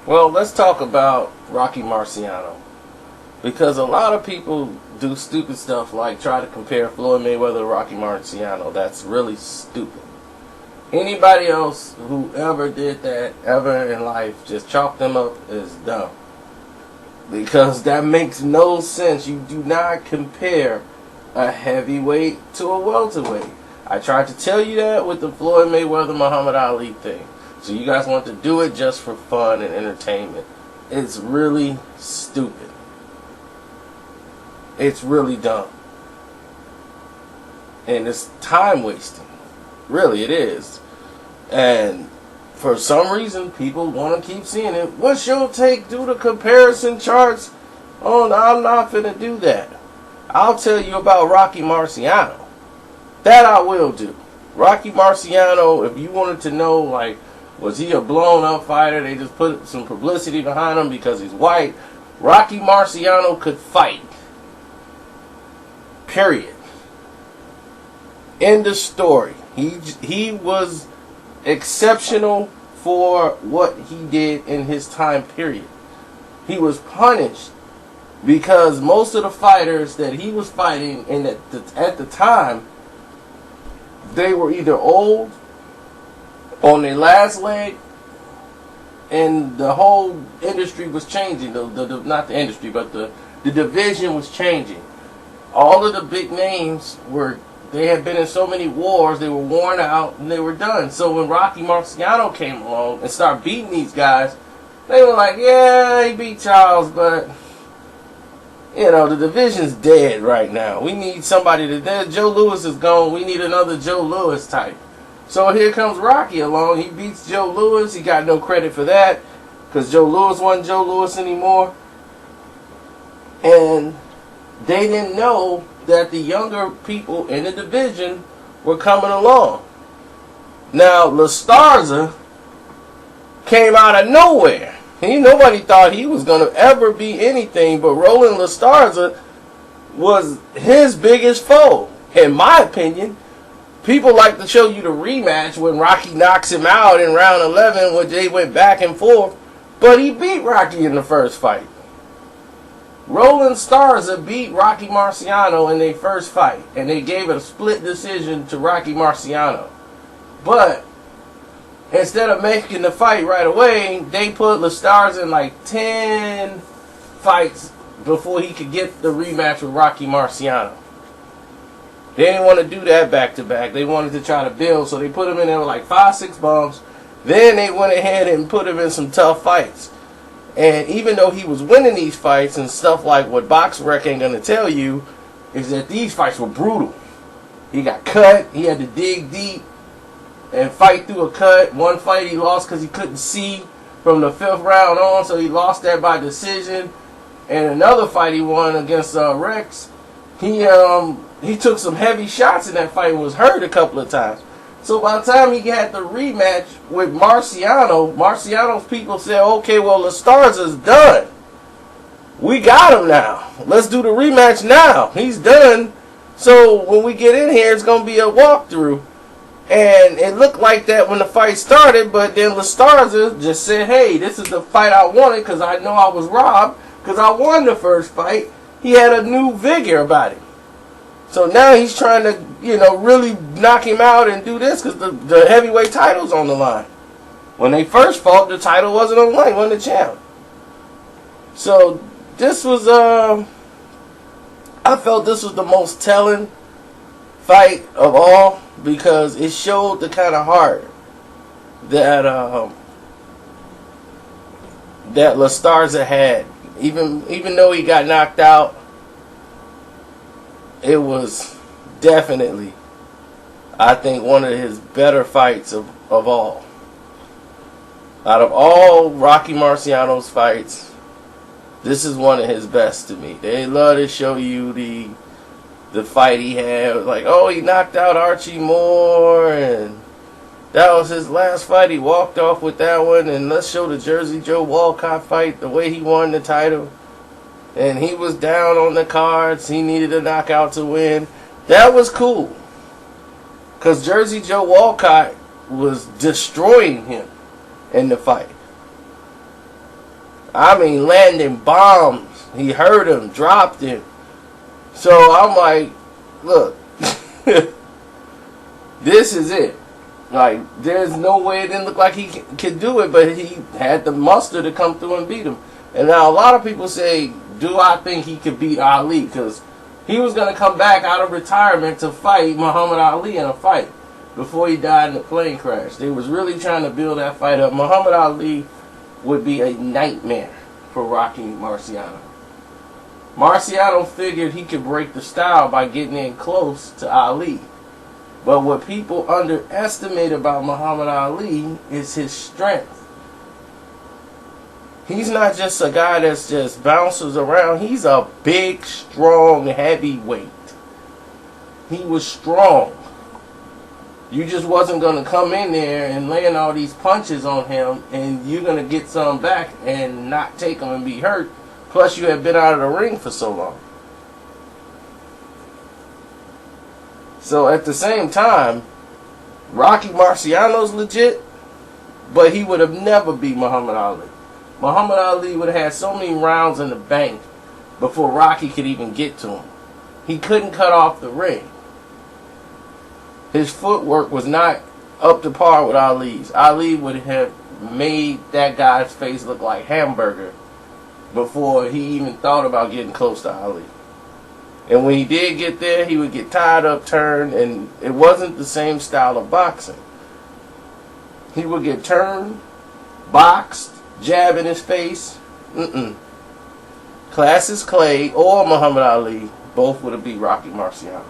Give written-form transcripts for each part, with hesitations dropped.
Well, let's talk about Rocky Marciano. Because a lot of people do stupid stuff like try to compare Floyd Mayweather to Rocky Marciano. That's really stupid. Anybody else who ever did that ever in life, just chalk them up as dumb. Because that makes no sense. You do not compare a heavyweight to a welterweight. I tried to tell you that with the Floyd Mayweather Muhammad Ali thing. So you guys want to do it just for fun and entertainment. It's really stupid. It's really dumb. And it's time wasting. Really, it is. And for some reason, people want to keep seeing it. What's your take? Do the comparison charts. Oh, no, I'm not going to do that. I'll tell you about Rocky Marciano. That I will do. Rocky Marciano, if you wanted to know, like, was he a blown up fighter? They just put some publicity behind him because he's white. Rocky Marciano could fight. Period. End of story. He was exceptional for what he did in his time period. He was punished because most of the fighters that he was fighting and at the time, they were either old, on their last leg, and the whole industry was changing. Not the industry, but the division was changing. All of the big names they had been in so many wars, they were worn out, and they were done. So when Rocky Marciano came along and started beating these guys, they were like, yeah, he beat Charles, but, you know, the division's dead right now. We need somebody Joe Louis is gone. We need another Joe Louis type. So here comes Rocky along. He beats Joe Louis. He got no credit for that because Joe Louis wasn't Joe Louis anymore. And they didn't know that the younger people in the division were coming along. Now, LaStarza came out of nowhere. Nobody thought he was going to ever be anything, but Roland LaStarza was his biggest foe. In my opinion, people like to show you the rematch when Rocky knocks him out in round 11, when they went back and forth, but he beat Rocky in the first fight. Roland LaStarza beat Rocky Marciano in their first fight, and they gave it a split decision to Rocky Marciano. But instead of making the fight right away, they put LaStarza in like 10 fights before he could get the rematch with Rocky Marciano. They didn't want to do that back to back. They wanted to try to build, so they put him in there with like 5-6 bumps. Then they went ahead and put him in some tough fights. And even though he was winning these fights and stuff like what BoxRec ain't going to tell you, is that these fights were brutal. He got cut. He had to dig deep and fight through a cut. One fight he lost because he couldn't see from the 5th round on, so he lost that by decision. And another fight he won against Rex, he took some heavy shots in that fight and was hurt a couple of times. So by the time he had the rematch with Marciano's people said, okay, well, LaStarza's done. We got him now. Let's do the rematch now. He's done. So when we get in here, it's going to be a walkthrough. And it looked like that when the fight started, but then LaStarza just said, hey, this is the fight I wanted because I know I was robbed because I won the first fight. He had a new vigor about him. So now he's trying to, really knock him out and do this because the heavyweight title's on the line. When they first fought, the title wasn't on the line. He wasn't the champ. So this was, I felt this was the most telling fight of all because it showed the kind of heart that that LaStarza had. Even though he got knocked out, it was definitely, I think, one of his better fights of all. Out of all Rocky Marciano's fights, this is one of his best to me. They love to show you the fight he had. Like, oh, he knocked out Archie Moore, and that was his last fight. He walked off with that one, and let's show the Jersey Joe Walcott fight, the way he won the title. And he was down on the cards. He needed a knockout to win. That was cool. Because Jersey Joe Walcott was destroying him in the fight. I mean, landing bombs. He hurt him, dropped him. So I'm like, look, this is it. Like, there's no way it didn't look like he could do it, but he had the muster to come through and beat him. And now a lot of people say, do I think he could beat Ali? Because he was going to come back out of retirement to fight Muhammad Ali in a fight before he died in a plane crash. They was really trying to build that fight up. Muhammad Ali would be a nightmare for Rocky Marciano. Marciano figured he could break the style by getting in close to Ali. But what people underestimate about Muhammad Ali is his strength. He's not just a guy that's just bounces around. He's a big, strong heavyweight. He was strong. You just wasn't going to come in there and land all these punches on him and you're going to get some back and not take them and be hurt. Plus you have been out of the ring for so long. So at the same time, Rocky Marciano's legit, but he would have never beat Muhammad Ali. Muhammad Ali would have had so many rounds in the bank before Rocky could even get to him. He couldn't cut off the ring. His footwork was not up to par with Ali's. Ali would have made that guy's face look like hamburger before he even thought about getting close to Ali. And when he did get there, he would get tied up, turned, and it wasn't the same style of boxing. He would get turned, boxed, jab in his face. Cassius Clay or Muhammad Ali both would have beat Rocky Marciano.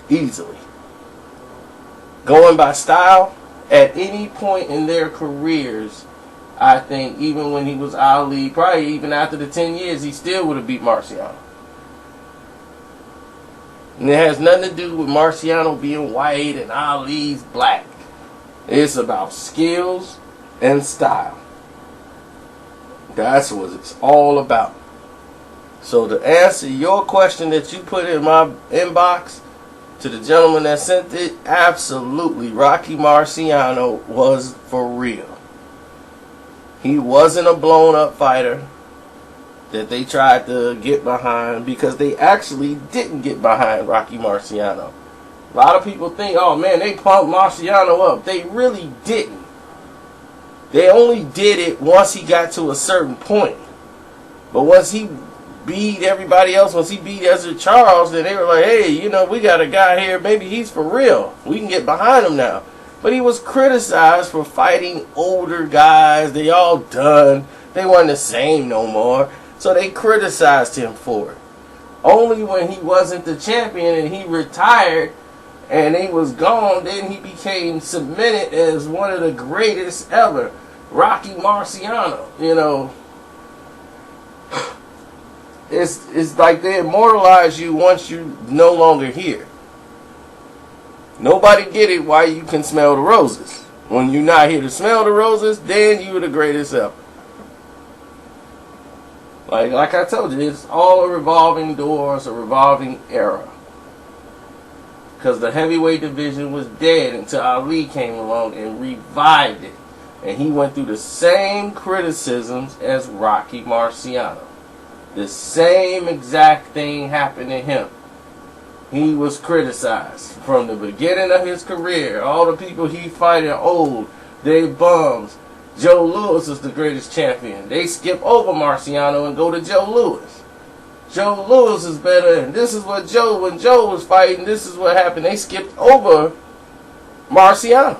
Easily. Going by style, at any point in their careers, I think even when he was Ali, probably even after the 10 years, he still would have beat Marciano. And it has nothing to do with Marciano being white and Ali's black. It's about skills and style. That's what it's all about. So to answer your question that you put in my inbox, to the gentleman that sent it, absolutely, Rocky Marciano was for real. He wasn't a blown up fighter that they tried to get behind, because they actually didn't get behind Rocky Marciano. A lot of people think, oh man, they pumped Marciano up. They really didn't. They only did it once he got to a certain point. But once he beat everybody else, once he beat Ezra Charles, then they were like, hey, you know, we got a guy here, maybe he's for real. We can get behind him now. But he was criticized for fighting older guys. They all done. They weren't the same no more. So they criticized him for it. Only when he wasn't the champion and he retired and he was gone, then he became cemented as one of the greatest ever. Rocky Marciano, you know. It's like they immortalize you once you no longer here. Nobody get it why you can smell the roses. When you're not here to smell the roses, then you're the greatest ever. Like I told you, it's all a revolving door, it's a revolving era. Because the heavyweight division was dead until Ali came along and revived it. And he went through the same criticisms as Rocky Marciano. The same exact thing happened to him. He was criticized from the beginning of his career. All the people he fighting old, they bums. Joe Louis is the greatest champion. They skip over Marciano and go to Joe Louis. Joe Louis is better, and this is what when Joe was fighting, this is what happened. They skipped over Marciano.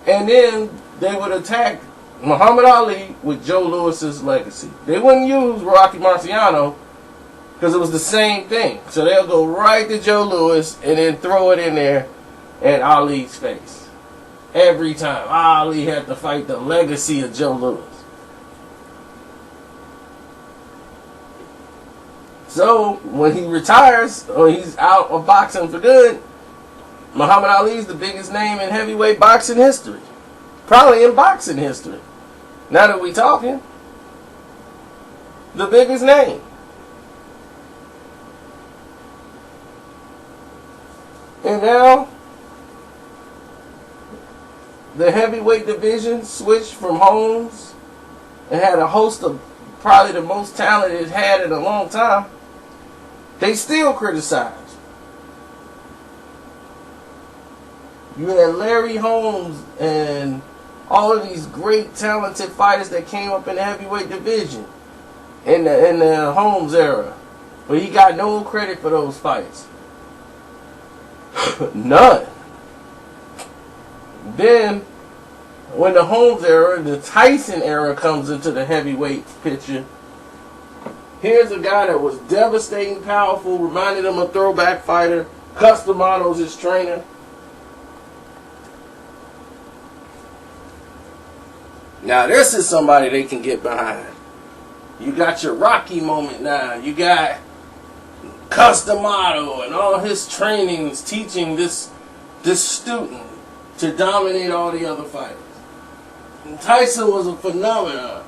And then they would attack Muhammad Ali with Joe Louis's legacy. They wouldn't use Rocky Marciano because it was the same thing. So they'll go right to Joe Louis and then throw it in there in Ali's face. Every time. Ali had to fight the legacy of Joe Louis. So when he retires, or he's out of boxing for good, Muhammad Ali is the biggest name in heavyweight boxing history. Probably in boxing history. Now that we talking, the biggest name. And now, the heavyweight division switched from Holmes and had a host of probably the most talent it's had in a long time, they still criticized. You had Larry Holmes and all of these great talented fighters that came up in the heavyweight division in the Holmes era. But he got no credit for those fights. None. Then, when the Holmes era, the Tyson era comes into the heavyweight picture, here's a guy that was devastating, powerful, reminded him of a throwback fighter. Customado's his trainer. Now, this is somebody they can get behind. You got your Rocky moment now. You got Customado and all his trainings teaching this student to dominate all the other fighters. And Tyson was a phenomenon.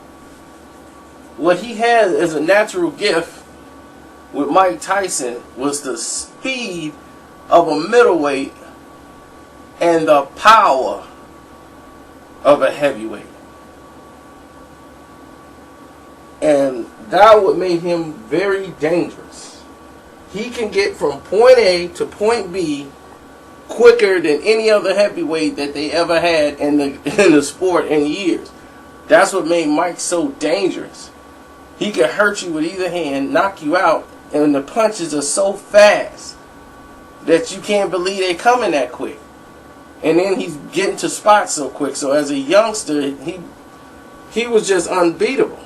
What he had as a natural gift with Mike Tyson was the speed of a middleweight and the power of a heavyweight. And that would make him very dangerous. He can get from point A to point B quicker than any other heavyweight that they ever had in the sport in years. That's what made Mike so dangerous. He could hurt you with either hand, knock you out, and the punches are so fast that you can't believe they're coming that quick. And then he's getting to spots so quick. So as a youngster, he was just unbeatable.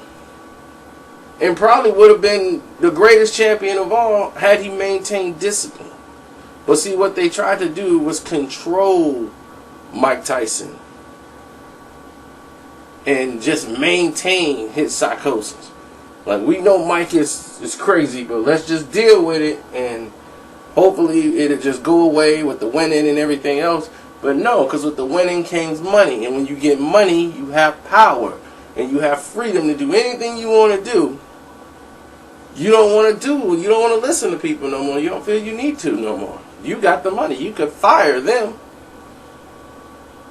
And probably would have been the greatest champion of all had he maintained discipline. But see, what they tried to do was control Mike Tyson and just maintain his psychosis. Like, we know Mike is crazy, but let's just deal with it and hopefully it'll just go away with the winning and everything else. But no, because with the winning comes money. And when you get money, you have power. And you have freedom to do anything you want to do. You don't want to do, you don't want to listen to people no more. You don't feel you need to no more. You got the money. You could fire them.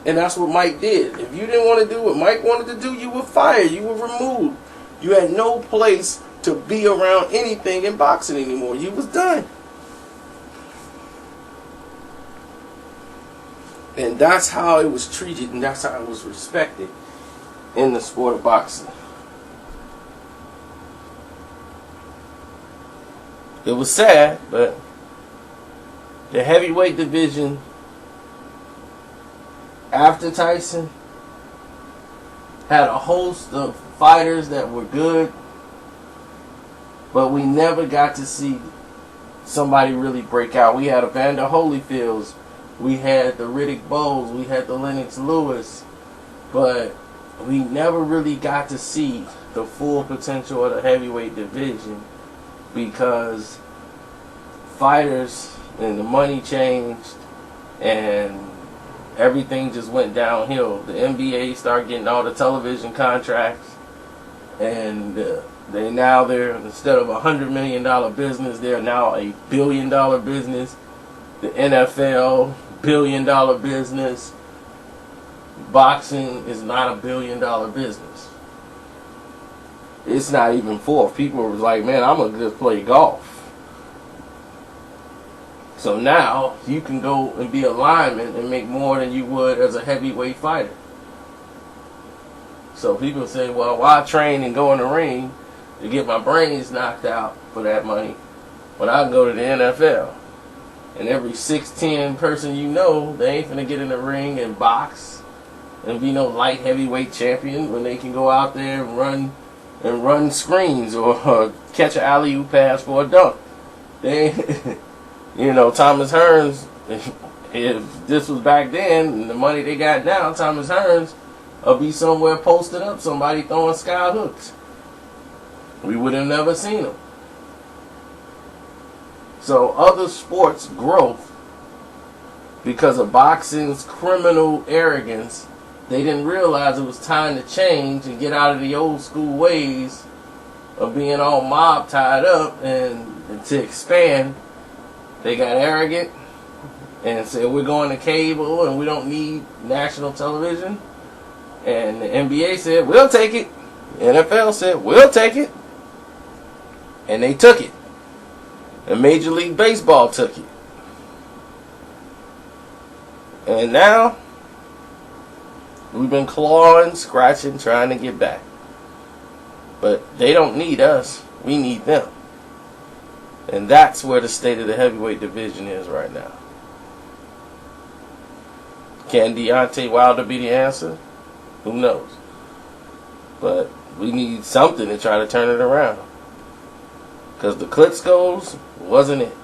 And that's what Mike did. If you didn't want to do what Mike wanted to do, you were fired. You were removed. You had no place to be around anything in boxing anymore. You was done. And that's how it was treated, and that's how it was respected in the sport of boxing. It was sad, but the heavyweight division after Tyson had a host of fighters that were good, but we never got to see somebody really break out. We had Evander Holyfields, we had the Riddick Bowes, we had the Lennox Lewis, but we never really got to see the full potential of the heavyweight division because fighters and the money changed and everything just went downhill. The NBA started getting all the television contracts, and they're instead of $100 million business, they're now a $1 billion business. The NFL, $1 billion business. Boxing is not a $1 billion business. It's not even fourth. People were like, man, I'm gonna just play golf. So now you can go and be a lineman and make more than you would as a heavyweight fighter. So people say, well, why train and go in the ring to get my brains knocked out for that money when I can go to the NFL? And every 6'10" person you know, they ain't finna get in the ring and box and be no light heavyweight champion when they can go out there and run screens or catch an alley-oop pass for a dunk. They you know, Thomas Hearns, if this was back then and the money they got now, Thomas Hearns will be somewhere posted up, somebody throwing sky hooks. We would have never seen him. So other sports' growth, because of boxing's criminal arrogance, they didn't realize it was time to change and get out of the old school ways of being all mob tied up and to expand. They got arrogant and said we're going to cable and we don't need national television. And the NBA said we'll take it. The NFL said we'll take it. And they took it. And Major League Baseball took it. And now we've been clawing, scratching, trying to get back. But they don't need us. We need them. And that's where the state of the heavyweight division is right now. Can Deontay Wilder be the answer? Who knows? But we need something to try to turn it around. Because the Klitschko's wasn't it.